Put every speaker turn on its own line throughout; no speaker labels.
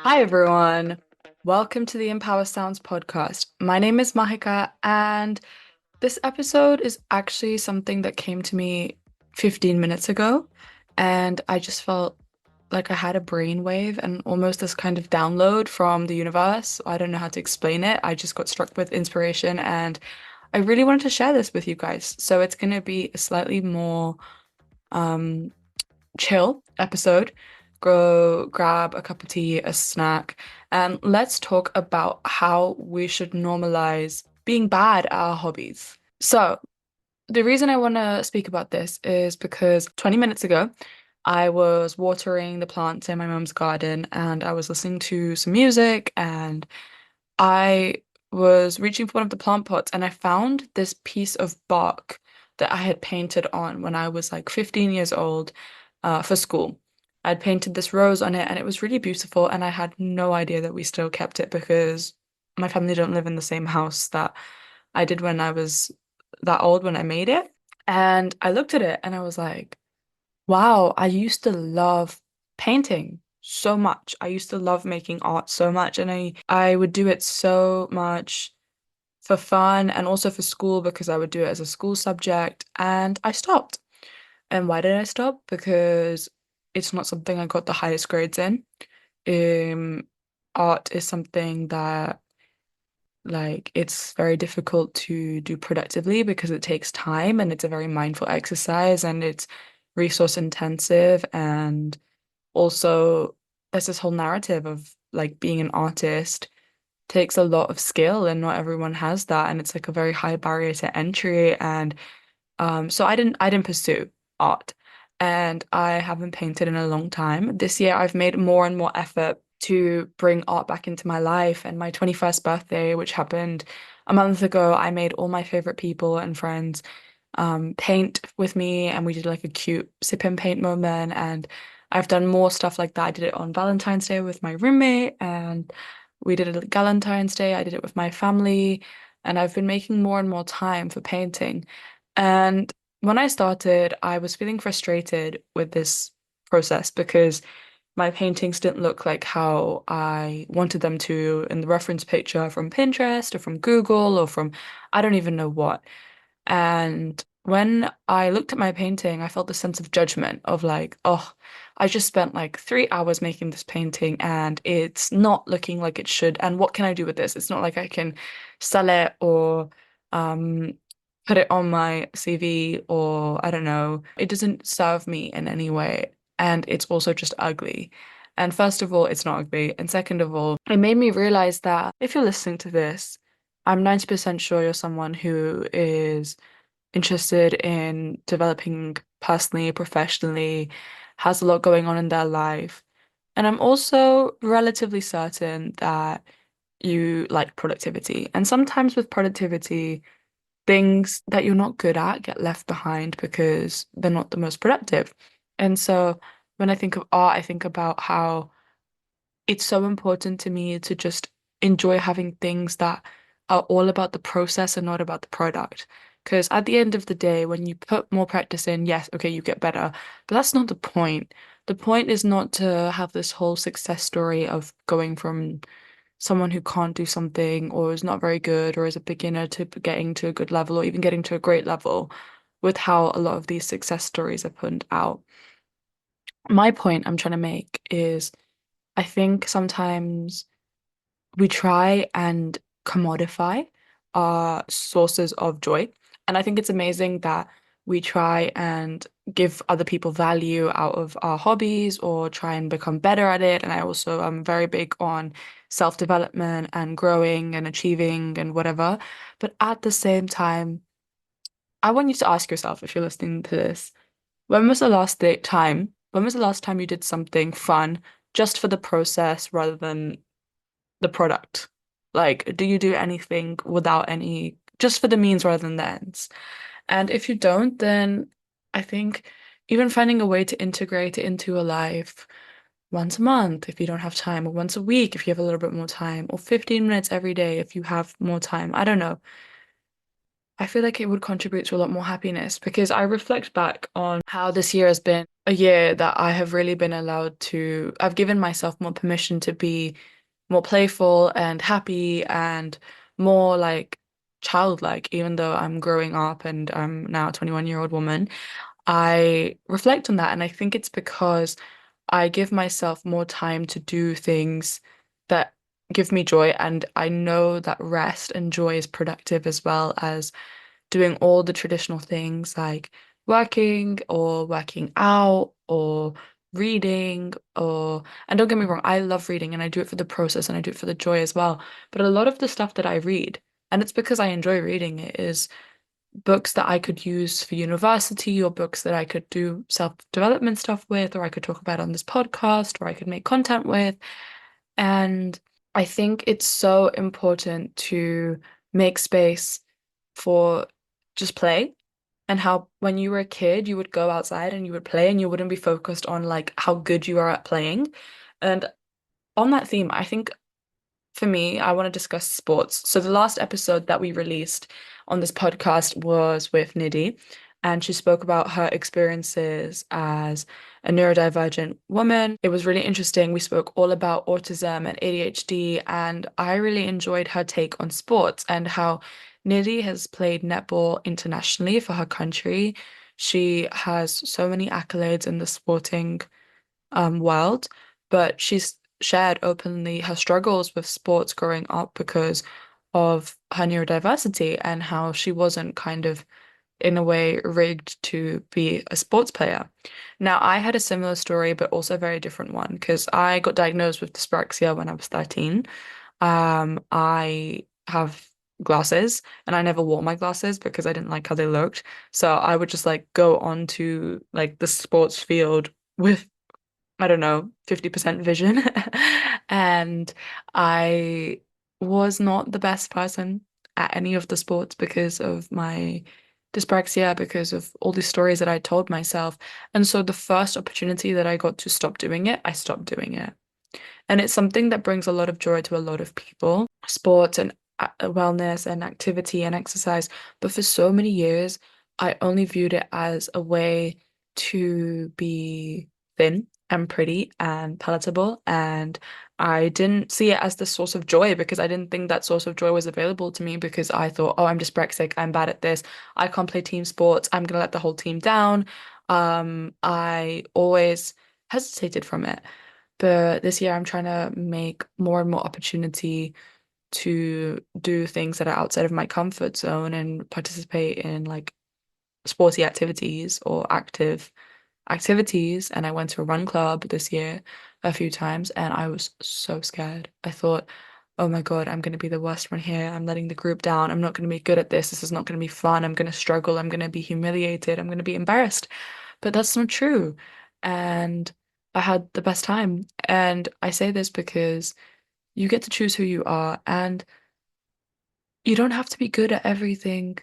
Hi, everyone. Welcome to the Empower Sounds podcast. My name is Mahika, and this episode is actually something that came to me 15 minutes ago. And I just felt like I had a brainwave and almost this kind of download from the universe. I don't know how to explain it. I just got struck with inspiration, and I really wanted to share this with you guys. So it's going to be a slightly more um, chill episode. Go grab a cup of tea, a snack, and let's talk about how we should normalize being bad at our hobbies. So, the reason I want to speak about this is because 20 minutes ago, I was watering the plants in my mum's garden and I was listening to some music and I was reaching for one of the plant pots and I found this piece of bark that I had painted on when I was like 15 years old for school. I'd painted this rose on it and it was really beautiful and I had no idea that we still kept it because my family don't live in the same house that I did when I was that old when I made it. And I looked at it and I was like, wow, I used to love painting so much. I used to love making art so much, and I would do it so much for fun and also for school because I would do it as a school subject, and I stopped. And why did I stop? Because it's not something I got the highest grades in. Um, Art is something that it's very difficult to do productively because it takes time and it's a very mindful exercise and it's resource intensive and also there's this whole narrative of like being an artist takes a lot of skill and not everyone has that and it's like a very high barrier to entry and so I didn't pursue art and I haven't painted in a long time. This year I've made more and more effort to bring art back into my life and my 21st birthday, which happened a month ago, I made all my favorite people and friends paint with me and we did like a cute sip and paint moment and I've done more stuff like that. I did it on Valentine's Day with my roommate and we did it at Galentine's Day. I did it with my family and I've been making more and more time for painting. And when I started, I was feeling frustrated with this process because my paintings didn't look like how I wanted them to in the reference picture from Pinterest or from Google or from I don't even know what. And when I looked at my painting, I felt a sense of judgment of like, oh, I just spent like 3 hours making this painting and it's not looking like it should. And what can I do with this? It's not like I can sell it or um, put it on my CV or I don't know. It doesn't serve me in any way. And it's also just ugly. And first of all, it's not ugly. And second of all, it made me realize that if you're listening to this, I'm 90% sure you're someone who is interested in developing personally, professionally, has a lot going on in their life. And I'm also relatively certain that you like productivity. And sometimes with productivity, things that you're not good at get left behind because they're not the most productive. And so when I think of art, I think about how it's so important to me to just enjoy having things that are all about the process and not about the product. Because at the end of the day, when you put more practice in, yes, okay, you get better, but that's not the point. The point is not to have this whole success story of going from someone who can't do something or is not very good or is a beginner to getting to a good level or even getting to a great level with how a lot of these success stories are put out. My point I'm trying to make is I think sometimes we try and commodify our sources of joy. And I think it's amazing that we try and give other people value out of our hobbies or try and become better at it. And I also am very big on self-development and growing and achieving and whatever. But at the same time, I want you to ask yourself if you're listening to this, when was the last time you did something fun just for the process rather than the product? Like, do you do anything without any, just for the means rather than the ends? And if you don't, then I think even finding a way to integrate it into your life once a month if you don't have time, or once a week if you have a little bit more time, or 15 minutes every day if you have more time. I don't know. I feel like it would contribute to a lot more happiness because I reflect back on how this year has been a year that I have really been allowed to, I've given myself more permission to be more playful and happy and more like childlike, even though I'm growing up and I'm now a 21-year-old woman. I reflect on that, and I think it's because I give myself more time to do things that give me joy, and I know that rest and joy is productive as well as doing all the traditional things like working or working out or reading or and don't get me wrong, I love reading and I do it for the process and I do it for the joy as well. But a lot of the stuff that I read, and it's because I enjoy reading it, is books that I could use for university or books that I could do self-development stuff with, or I could talk about on this podcast, or I could make content with. And I think it's so important to make space for just play, and how when you were a kid, you would go outside and you would play and you wouldn't be focused on like how good you are at playing. And on that theme, I think for me, I want to discuss sports. So the last episode that we released on this podcast was with Nidhi, and she spoke about her experiences as a neurodivergent woman. It was really interesting. We spoke all about autism and ADHD, and I really enjoyed her take on sports and how Nidhi has played netball internationally for her country. She has so many accolades in the sporting world, but she's shared openly her struggles with sports growing up because of her neurodiversity and how she wasn't kind of, in a way, rigged to be a sports player. Now, I had a similar story, but also a very different one because I got diagnosed with dyspraxia when I was 13. I have glasses and I never wore my glasses because I didn't like how they looked. So I would just like go on to like the sports field with, I don't know, 50% vision. And I was not the best person at any of the sports because of my dyspraxia, because of all these stories that I told myself. And so the first opportunity that I got to stop doing it, I stopped doing it. And it's something that brings a lot of joy to a lot of people, sports and wellness and activity and exercise. But for so many years, I only viewed it as a way to be thin and pretty and palatable. And I didn't see it as the source of joy because I didn't think that source of joy was available to me because I thought, oh, I'm dyspraxic, I'm bad at this, I can't play team sports, I'm gonna let the whole team down. I always hesitated from it. But this year I'm trying to make more and more opportunity to do things that are outside of my comfort zone and participate in like sporty activities or active activities. And I went to a run club this year a few times and I was so scared. I thought, oh my God, I'm going to be the worst one here. I'm letting the group down. I'm not going to be good at this. This is not going to be fun. I'm going to struggle. I'm going to be humiliated. I'm going to be embarrassed. But that's not true. And I had the best time. And I say this because you get to choose who you are and you don't have to be good at everything.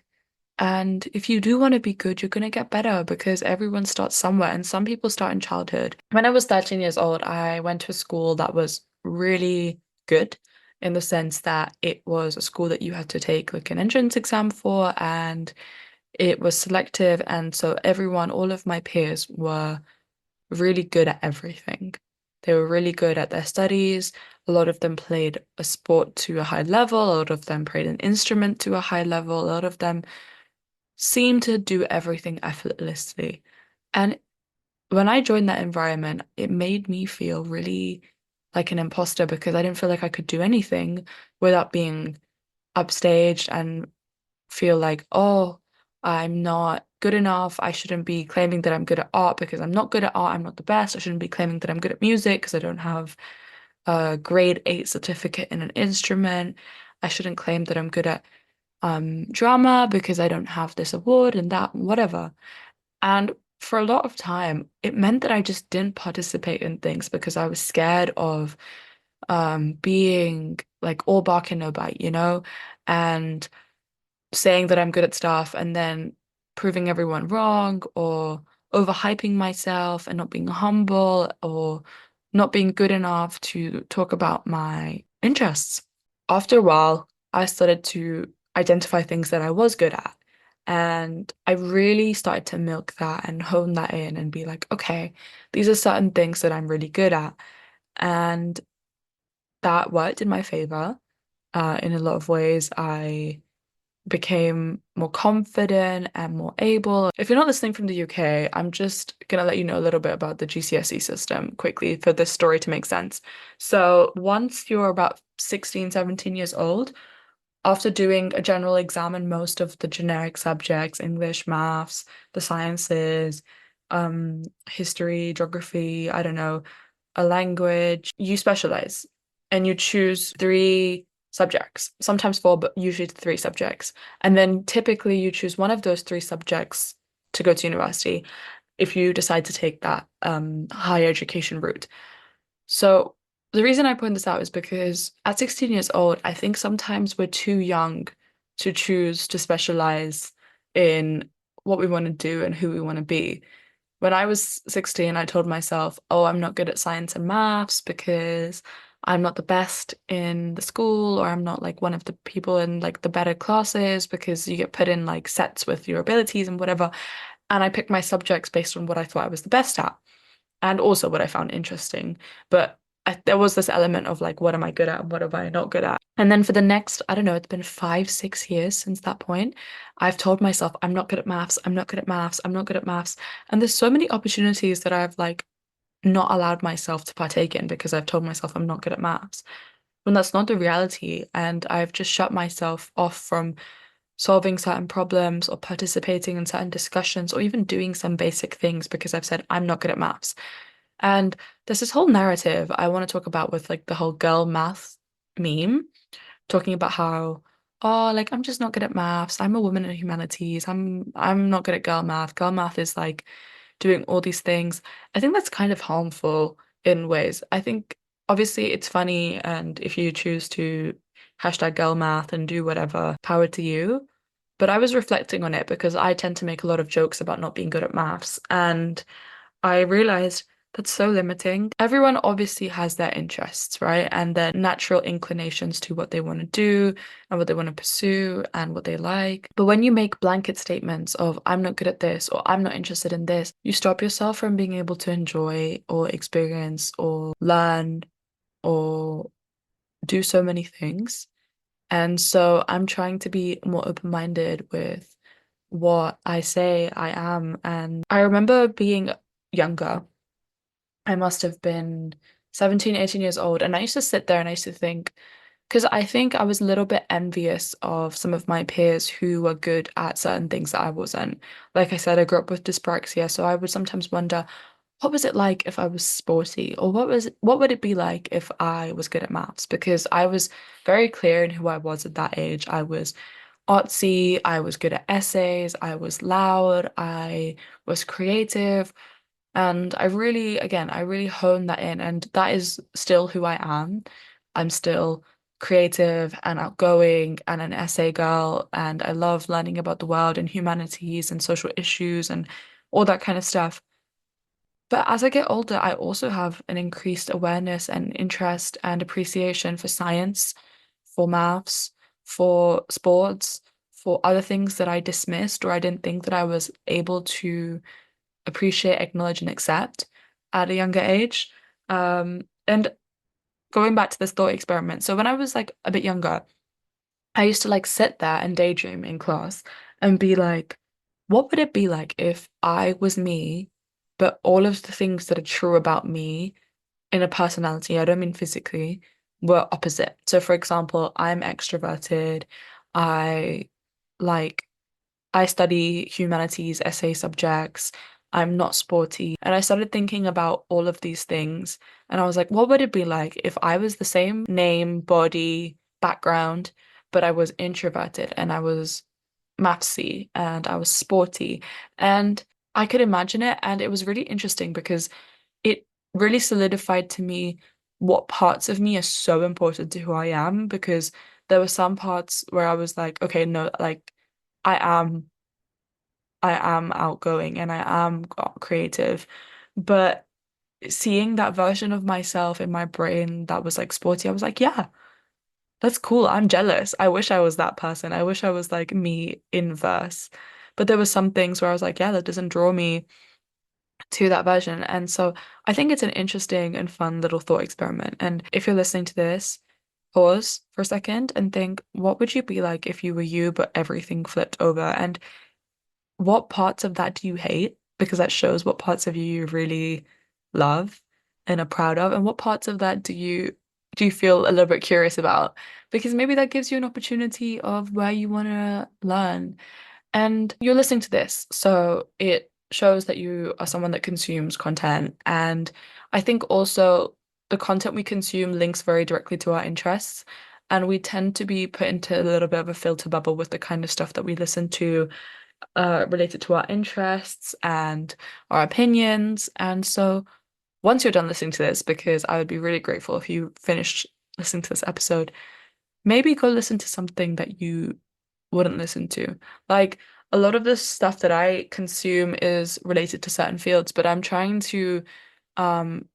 And if you do want to be good, you're going to get better because everyone starts somewhere and some people start in childhood. When I was 13 years old, I went to a school that was really good in the sense that it was a school that you had to take like an entrance exam for, and it was selective. And so everyone, all of my peers were really good at everything. They were really good at their studies. A lot of them played a sport to a high level. A lot of them played an instrument to a high level. A lot of them seemed to do everything effortlessly. And when I joined that environment, it made me feel really like an imposter because I didn't feel like I could do anything without being upstaged and feel like, oh, I'm not good enough. I shouldn't be claiming that I'm good at art because I'm not good at art. I'm not the best. I shouldn't be claiming that I'm good at music because I don't have a grade 8 certificate in an instrument. I shouldn't claim that I'm good at drama because I don't have this award and that, whatever. And for a lot of time, it meant that I just didn't participate in things because I was scared of being like all bark and no bite, and saying that I'm good at stuff and then proving everyone wrong or overhyping myself and not being humble or not being good enough to talk about my interests. After a while, I started to identify things that I was good at. And I really started to milk that and hone that in and be like, okay, these are certain things that I'm really good at. And that worked in my favor. In a lot of ways, I became more confident and more able. If you're not listening from the UK, I'm just gonna let you know a little bit about the GCSE system quickly for this story to make sense. So once you're about 16, 17 years old, after doing a general exam in most of the generic subjects, English, maths, the sciences, history, geography, I don't know, a language, you specialize and you choose three subjects, sometimes four, but usually three subjects. And then typically you choose one of those three subjects to go to university if you decide to take that higher education route. So the reason I point this out is because at 16 years old, I think sometimes we're too young to choose to specialize in what we want to do and who we want to be. When I was 16, I told myself, oh, I'm not good at science and maths because I'm not the best in the school, or I'm not like one of the people in like the better classes because you get put in like sets with your abilities and whatever. And I picked my subjects based on what I thought I was the best at and also what I found interesting. But there was this element of like, what am I good at and what am I not good at? And then for the next, I don't know, it's been 5, 6 years since that point, I've told myself, I'm not good at maths, I'm not good at maths, I'm not good at maths. And there's so many opportunities that I've like not allowed myself to partake in because I've told myself I'm not good at maths. When that's not the reality. And I've just shut myself off from solving certain problems or participating in certain discussions or even doing some basic things because I've said I'm not good at maths. And there's this whole narrative I want to talk about with like the whole girl math meme, talking about how, oh, like I'm just not good at maths. I'm a woman in humanities. I'm not good at girl math. Girl math is like doing all these things. I think that's kind of harmful in ways. I think obviously it's funny, and if you choose to hashtag girl math and do whatever, power to you. But I was reflecting on it because I tend to make a lot of jokes about not being good at maths. And I realized that's so limiting. Everyone obviously has their interests, right? And their natural inclinations to what they want to do and what they want to pursue and what they like. But when you make blanket statements of, I'm not good at this or I'm not interested in this, you stop yourself from being able to enjoy or experience or learn or do so many things. And so I'm trying to be more open-minded with what I say I am. And I remember being younger. I must have been 17, 18 years old. And I used to sit there and I used to think, because I think I was a little bit envious of some of my peers who were good at certain things that I wasn't. Like I said, I grew up with dyspraxia, so I would sometimes wonder, what was it like if I was sporty? Or what would it be like if I was good at maths? Because I was very clear in who I was at that age. I was artsy, I was good at essays, I was loud, I was creative. And I really, again, I really honed that in, and that is still who I am. I'm still creative and outgoing and an essay girl, and I love learning about the world and humanities and social issues and all that kind of stuff. But as I get older, I also have an increased awareness and interest and appreciation for science, for maths, for sports, for other things that I dismissed or I didn't think that I was able to appreciate, acknowledge, and accept at a younger age. And going back to this thought experiment, so when I was like a bit younger, I used to like sit there and daydream in class and be like, what would it be like if I was me, but all of the things that are true about me in a personality, I don't mean physically, were opposite. So for example, I'm extroverted, I like I study humanities, essay subjects. I'm not sporty. And I started thinking about all of these things. And I was like, what would it be like if I was the same name, body, background, but I was introverted and I was mathsy and I was sporty? And I could imagine it. And it was really interesting because it really solidified to me what parts of me are so important to who I am. Because there were some parts where I was like, okay, no, like I am I am outgoing and I am creative. But seeing that version of myself in my brain that was like sporty, I was like, yeah, that's cool. I'm jealous. I wish I was that person. I wish I was like me in verse. But there were some things where I was like, yeah, that doesn't draw me to that version. And so I think it's an interesting and fun little thought experiment. And if you're listening to this, pause for a second and think, what would you be like if you were you, but everything flipped over? And what parts of that do you hate? Because that shows what parts of you really love and are proud of, and what parts of that do you feel a little bit curious about? Because maybe that gives you an opportunity of where you want to learn. And you're listening to this, so it shows that you are someone that consumes content. And I think also the content we consume links very directly to our interests. And we tend to be put into a little bit of a filter bubble with the kind of stuff that we listen to related to our interests and our opinions. And so once you're done listening to this, because I would be really grateful if you finished listening to this episode, maybe go listen to something that you wouldn't listen to. Like a lot of the stuff that I consume is related to certain fields, but I'm trying to um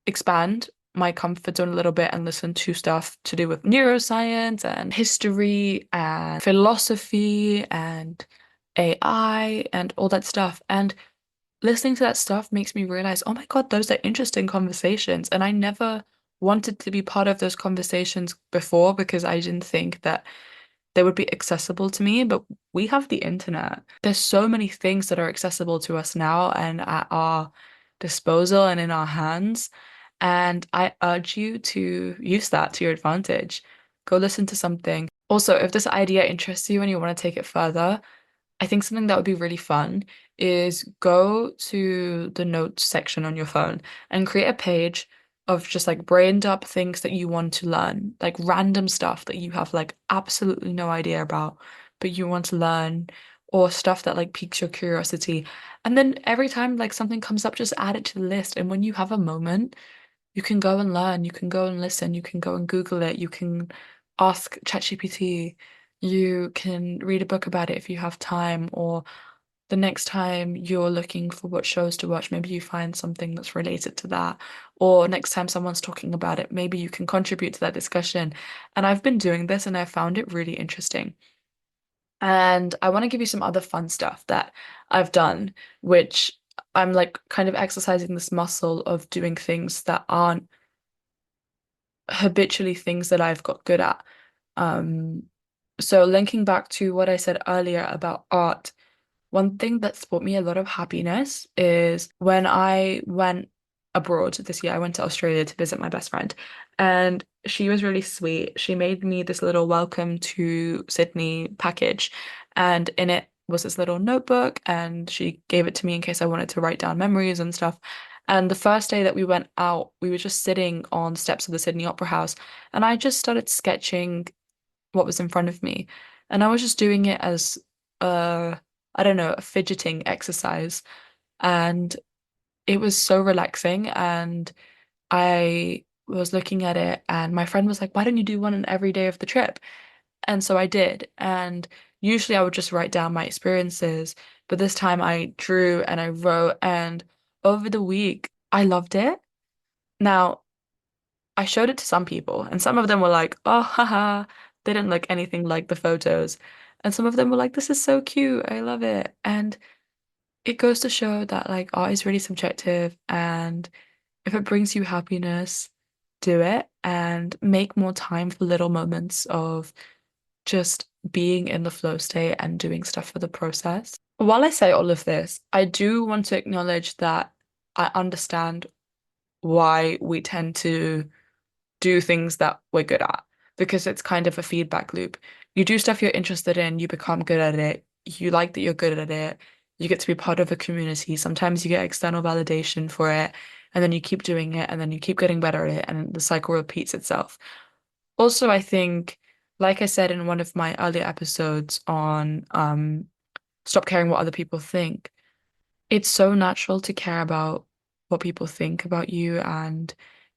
expand my comfort zone a little bit and listen to stuff to do with neuroscience and history and philosophy and AI and all that stuff. And listening to that stuff makes me realize, oh my God, those are interesting conversations. And I never wanted to be part of those conversations before because I didn't think that they would be accessible to me. But we have the internet. There's so many things that are accessible to us now and at our disposal and in our hands. And I urge you to use that to your advantage. Go listen to something. Also, if this idea interests you and you want to take it further, I think something that would be really fun is go to the notes section on your phone and create a page of just like brained up things that you want to learn, like random stuff that you have like absolutely no idea about, but you want to learn, or stuff that like piques your curiosity. And then every time like something comes up, just add it to the list. And when you have a moment, you can go and learn, you can go and listen, you can go and Google it, you can ask ChatGPT, you can read a book about it if you have time, or the next time you're looking for what shows to watch, maybe you find something that's related to that. Or next time someone's talking about it, maybe you can contribute to that discussion. And I've been doing this and I found it really interesting. And I want to give you some other fun stuff that I've done, which I'm like kind of exercising this muscle of doing things that aren't habitually things that I've got good at. Um, so linking back to what I said earlier about art, one thing that's brought me a lot of happiness is when I went abroad this year. I went to Australia to visit my best friend, and she was really sweet. She made me this little welcome to Sydney package, and in it was this little notebook, and she gave it to me in case I wanted to write down memories and stuff. And the first day that we went out, we were just sitting on the steps of the Sydney Opera House, and I just started sketching what was in front of me. And I was just doing it as I don't know, a fidgeting exercise. And it was so relaxing. And I was looking at it, and my friend was like, why don't you do one on every day of the trip? And so I did. And usually I would just write down my experiences, but this time I drew and I wrote, and over the week, I loved it. Now, I showed it to some people, and some of them were like, oh, haha, they didn't look anything like the photos. And some of them were like, this is so cute. I love it. And it goes to show that like art is really subjective, and if it brings you happiness, do it and make more time for little moments of just being in the flow state and doing stuff for the process. While I say all of this, I do want to acknowledge that I understand why we tend to do things that we're good at because it's kind of a feedback loop. You do stuff you're interested in, you become good at it, you like that you're good at it, you get to be part of a community. Sometimes you get external validation for it, and then you keep doing it, and then you keep getting better at it, and the cycle repeats itself. Also, I think, like I said in one of my earlier episodes on stop caring what other people think, it's so natural to care about what people think about you, and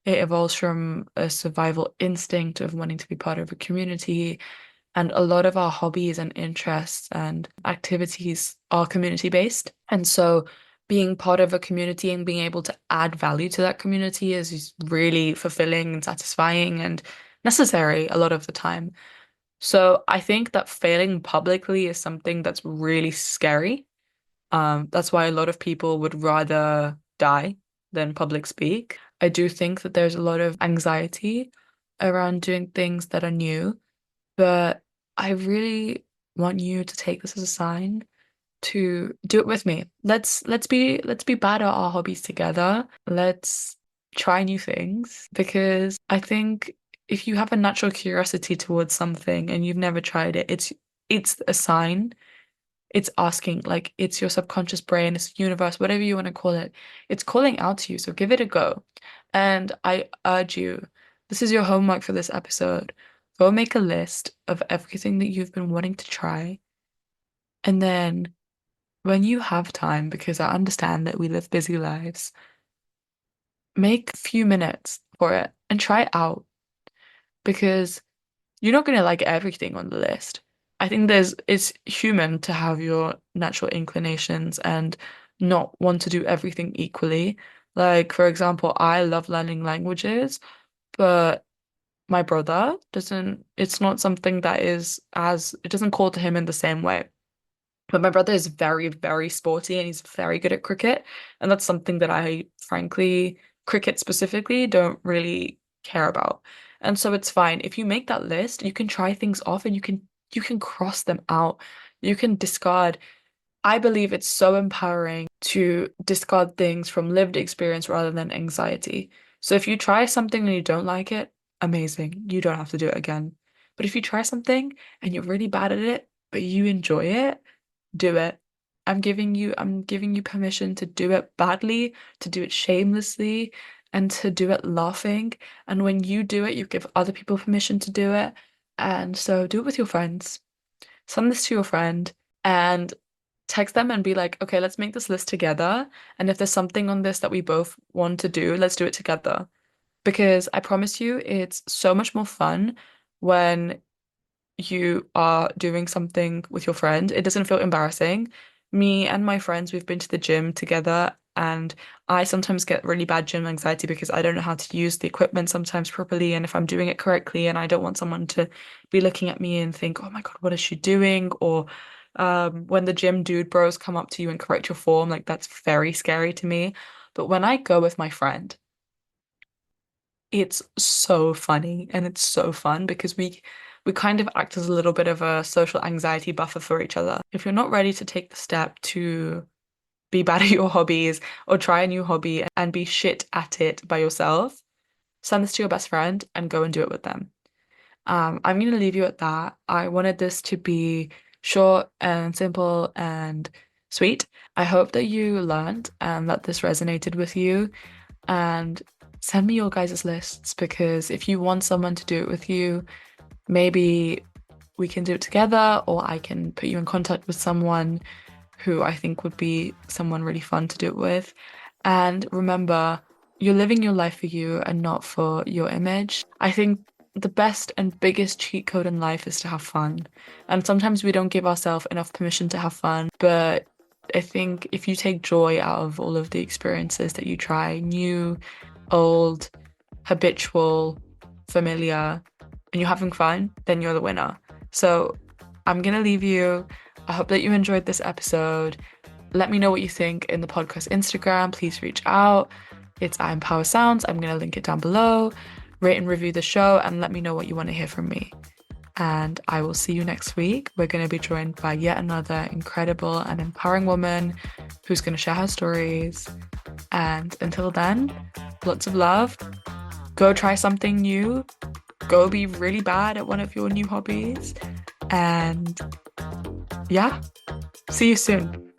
it evolves from a survival instinct of wanting to be part of a community. And a lot of our hobbies and interests and activities are community based. And so being part of a community and being able to add value to that community is really fulfilling and satisfying and necessary a lot of the time. So I think that failing publicly is something that's really scary. That's why a lot of people would rather die than public speak. I do think that there's a lot of anxiety around doing things that are new, but I really want you to take this as a sign to do it with me. Let's be bad at our hobbies together. Let's try new things because I think if you have a natural curiosity towards something and you've never tried it, it's a sign. It's asking, like it's your subconscious brain, it's the universe, whatever you want to call it. It's calling out to you, so give it a go. And I urge you, this is your homework for this episode. Go make a list of everything that you've been wanting to try. And then when you have time, because I understand that we live busy lives, make a few minutes for it and try it out because you're not going to like everything on the list. I think it's human to have your natural inclinations and not want to do everything equally. Like, for example, I love learning languages, but my brother doesn't, it's not something that it doesn't call to him in the same way. But my brother is very, very sporty and he's very good at cricket. And that's something that I, frankly, cricket specifically, don't really care about. And so it's fine. If you make that list, you can try things off and you can cross them out. You can discard. I believe it's so empowering to discard things from lived experience rather than anxiety. So if you try something and you don't like it, amazing. You don't have to do it again. But if you try something and you're really bad at it, but you enjoy it, do it. I'm giving you permission to do it badly, to do it shamelessly, and to do it laughing. And when you do it, you give other people permission to do it. And so do it with your friends. Send this to your friend and text them and be like, okay, let's make this list together. And if there's something on this that we both want to do, let's do it together. Because I promise you, it's so much more fun when you are doing something with your friend. It doesn't feel embarrassing. Me and my friends, we've been to the gym together, and I sometimes get really bad gym anxiety because I don't know how to use the equipment sometimes properly, and if I'm doing it correctly, and I don't want someone to be looking at me and think, oh my God, what is she doing? Or when the gym dude bros come up to you and correct your form, like that's very scary to me. But when I go with my friend, it's so funny and it's so fun because we kind of act as a little bit of a social anxiety buffer for each other. If you're not ready to take the step to be bad at your hobbies or try a new hobby and be shit at it by yourself, send this to your best friend and go and do it with them. I'm going to leave you at that. I wanted this to be short and simple and sweet. I hope that you learned and that this resonated with you. And send me your guys' lists because if you want someone to do it with you, maybe we can do it together, or I can put you in contact with someone who I think would be someone really fun to do it with. And remember, you're living your life for you and not for your image. I think the best and biggest cheat code in life is to have fun. And sometimes we don't give ourselves enough permission to have fun, but I think if you take joy out of all of the experiences that you try, new, old, habitual, familiar, and you're having fun, then you're the winner. So I'm going to leave you. I hope that you enjoyed this episode. Let me know what you think in the podcast Instagram. Please reach out. It's I Empower Sounds. I'm going to link it down below. Rate and review the show and let me know what you want to hear from me. And I will see you next week. We're going to be joined by yet another incredible and empowering woman who's going to share her stories. And until then, lots of love. Go try something new. Go be really bad at one of your new hobbies. And yeah, see you soon.